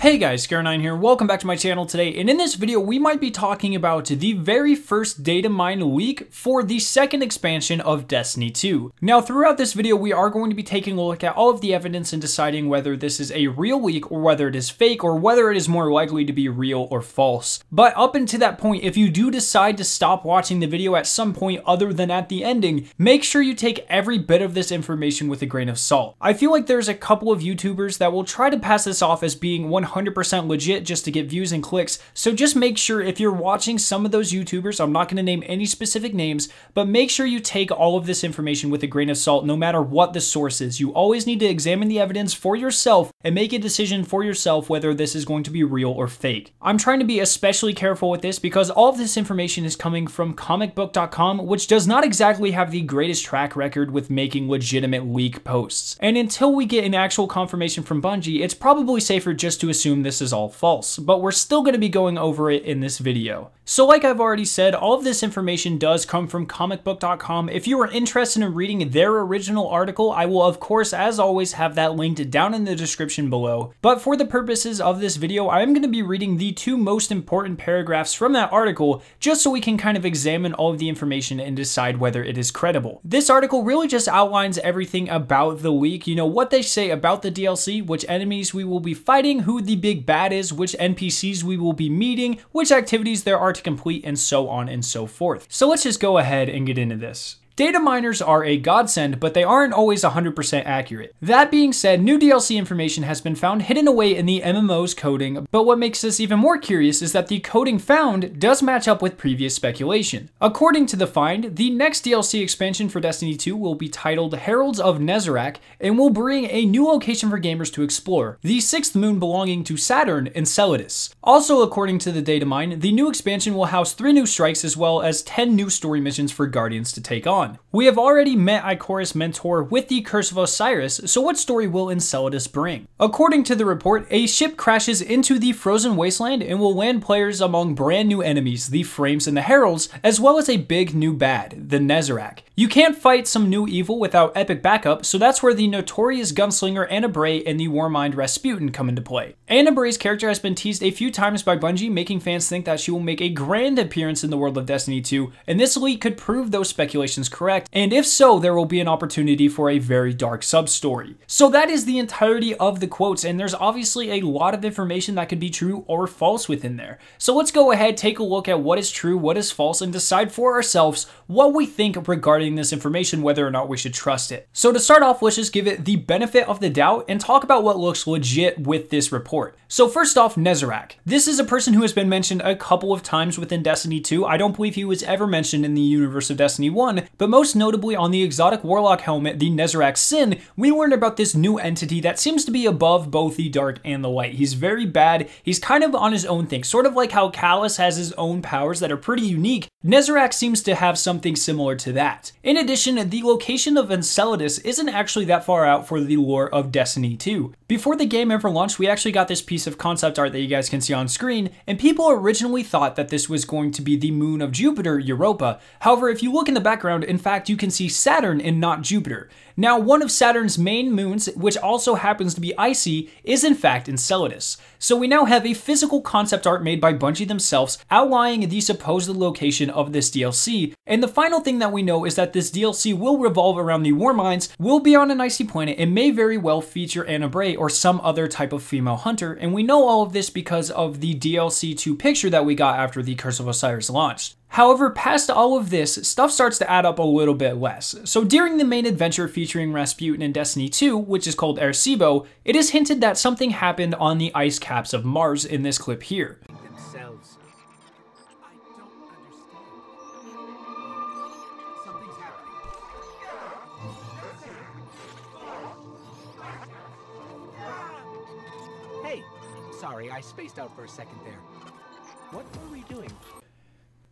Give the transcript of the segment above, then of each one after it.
Hey guys, Scar9 here, welcome back to my channel today, and in this video we might be talking about the very first data mine leak for the second expansion of Destiny 2. Now throughout this video we are going to be taking a look at all of the evidence and deciding whether this is a real leak or whether it is fake or whether it is more likely to be real or false. But up until that point, if you do decide to stop watching the video at some point other than at the ending, make sure you take every bit of this information with a grain of salt. I feel like there's a couple of YouTubers that will try to pass this off as being 100% legit just to get views and clicks, so just make sure if you're watching some of those YouTubers, I'm not going to name any specific names, but make sure you take all of this information with a grain of salt no matter what the source is. You always need to examine the evidence for yourself and make a decision for yourself whether this is going to be real or fake. I'm trying to be especially careful with this because all of this information is coming from comicbook.com, which does not exactly have the greatest track record with making legitimate leak posts. And until we get an actual confirmation from Bungie, it's probably safer just to assume this is all false, but we're still going to be going over it in this video. So like I've already said, all of this information does come from comicbook.com. If you are interested in reading their original article, I will of course, as always, have that linked down in the description below. But for the purposes of this video, I'm going to be reading the two most important paragraphs from that article, just so we can kind of examine all of the information and decide whether it is credible. This article really just outlines everything about the leak, you know, what they say about the DLC, which enemies we will be fighting, who the big bad is, which NPCs we will be meeting, which activities there are to complete, and so on and so forth. So let's just go ahead and get into this. Data miners are a godsend, but they aren't always 100% accurate. That being said, new DLC information has been found hidden away in the MMO's coding, but what makes this even more curious is that the coding found does match up with previous speculation. According to the find, the next DLC expansion for Destiny 2 will be titled Heralds of Nezarec and will bring a new location for gamers to explore, the sixth moon belonging to Saturn, Enceladus. Also, according to the data mine, the new expansion will house 3 new strikes as well as 10 new story missions for Guardians to take on. We have already met Ikoris Mentor with the Curse of Osiris, so what story will Enceladus bring? According to the report, a ship crashes into the frozen wasteland and will land players among brand new enemies, the Frames and the Heralds, as well as a big new bad, the Nezarec. You can't fight some new evil without epic backup, so that's where the notorious gunslinger Anna Bray and the Warmind Rasputin come into play. Anna Bray's character has been teased a few times by Bungie, making fans think that she will make a grand appearance in the world of Destiny 2, and this leak could prove those speculations correct, and if so, there will be an opportunity for a very dark sub-story. So that is the entirety of the quotes, and there's obviously a lot of information that could be true or false within there. So let's go ahead, take a look at what is true, what is false, and decide for ourselves what we think regarding this information, whether or not we should trust it. So to start off, let's just give it the benefit of the doubt and talk about what looks legit with this report. So first off, Nezarec. This is a person who has been mentioned a couple of times within Destiny 2. I don't believe he was ever mentioned in the universe of Destiny 1, but most notably on the exotic warlock helmet, the Nezarec Sin, we learned about this new entity that seems to be above both the dark and the light. He's very bad. He's kind of on his own thing, sort of like how Callus has his own powers that are pretty unique. Nezarec seems to have something similar to that. In addition, the location of Enceladus isn't actually that far out for the lore of Destiny 2. Before the game ever launched, we actually got this piece of concept art that you guys can see on screen, and people originally thought that this was going to be the moon of Jupiter, Europa. However, if you look in the background, in fact, you can see Saturn and not Jupiter. Now, one of Saturn's main moons, which also happens to be icy, is in fact Enceladus. So we now have a physical concept art made by Bungie themselves outlining the supposed location of this DLC, and the final thing that we know is that this DLC will revolve around the Warminds, will be on an icy planet, and may very well feature Anna Bray or some other type of female hunter, and we know all of this because of the DLC 2 picture that we got after the Curse of Osiris launched. However, past all of this, stuff starts to add up a little bit less. So during the main adventure featuring Rasputin in Destiny 2, which is called Arecibo, it is hinted that something happened on the ice caps of Mars in this clip here. Hey, sorry, I spaced out for a second there. What were we doing?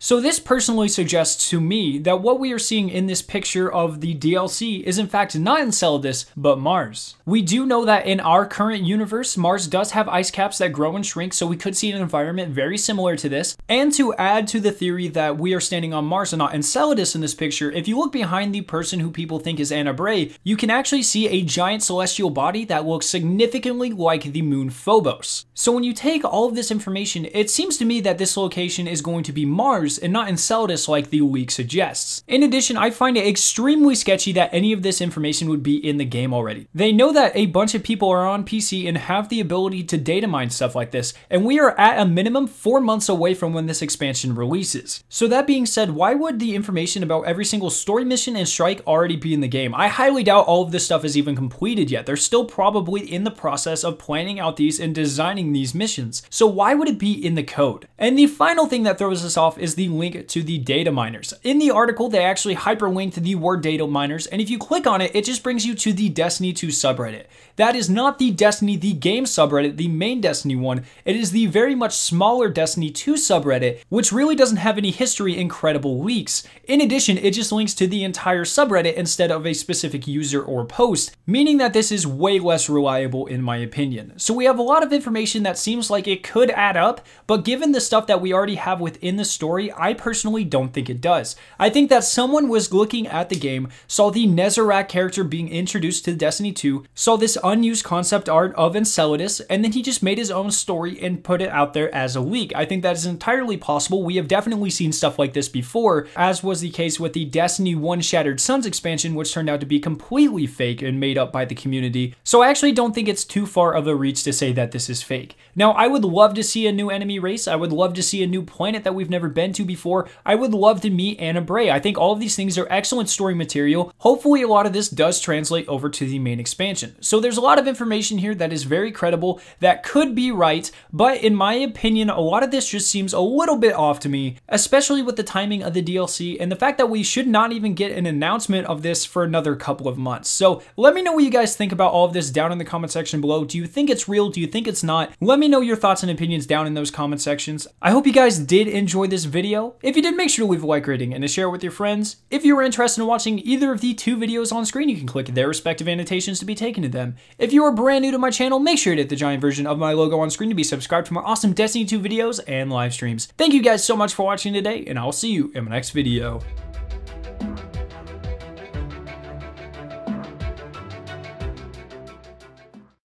So this personally suggests to me that what we are seeing in this picture of the DLC is in fact not Enceladus, but Mars. We do know that in our current universe, Mars does have ice caps that grow and shrink, so we could see an environment very similar to this. And to add to the theory that we are standing on Mars and not Enceladus in this picture, if you look behind the person who people think is Anna Bray, you can actually see a giant celestial body that looks significantly like the moon Phobos. So when you take all of this information, it seems to me that this location is going to be Mars and not Enceladus like the leak suggests. In addition, I find it extremely sketchy that any of this information would be in the game already. They know that a bunch of people are on PC and have the ability to data mine stuff like this, and we are at a minimum 4 months away from when this expansion releases. So that being said, why would the information about every single story mission and strike already be in the game? I highly doubt all of this stuff is even completed yet. They're still probably in the process of planning out these and designing these missions. So why would it be in the code? And the final thing that throws us off is the link to the data miners. In the article, they actually hyperlinked the word data miners, and if you click on it, it just brings you to the Destiny 2 subreddit. That is not the Destiny the game subreddit, the main Destiny one. It is the very much smaller Destiny 2 subreddit, which really doesn't have any history in credible leaks. In addition, it just links to the entire subreddit instead of a specific user or post, meaning that this is way less reliable in my opinion. So we have a lot of information that seems like it could add up, but given the stuff that we already have within the story, I personally don't think it does. I think that someone was looking at the game, saw the Nezarec character being introduced to Destiny 2, saw this unused concept art of Enceladus, and then he just made his own story and put it out there as a leak. I think that is entirely possible. We have definitely seen stuff like this before, as was the case with the Destiny 1 Shattered Suns expansion, which turned out to be completely fake and made up by the community. So I actually don't think it's too far of a reach to say that this is fake. Now, I would love to see a new enemy race. I would love to see a new planet that we've never been to before. I would love to meet Anna Bray. I think all of these things are excellent story material. Hopefully a lot of this does translate over to the main expansion. So there's a lot of information here that is very credible, that could be right, but in my opinion, a lot of this just seems a little bit off to me, especially with the timing of the DLC and the fact that we should not even get an announcement of this for another couple of months. So let me know what you guys think about all of this down in the comment section below. Do you think it's real? Do you think it's not? Let me know your thoughts and opinions down in those comment sections. I hope you guys did enjoy this video. If you did, make sure to leave a like rating and to share it with your friends. If you were interested in watching either of the two videos on screen, you can click their respective annotations to be taken to them. If you are brand new to my channel, make sure to hit the giant version of my logo on screen to be subscribed for more awesome Destiny 2 videos and live streams. Thank you guys so much for watching today, and I'll see you in my next video.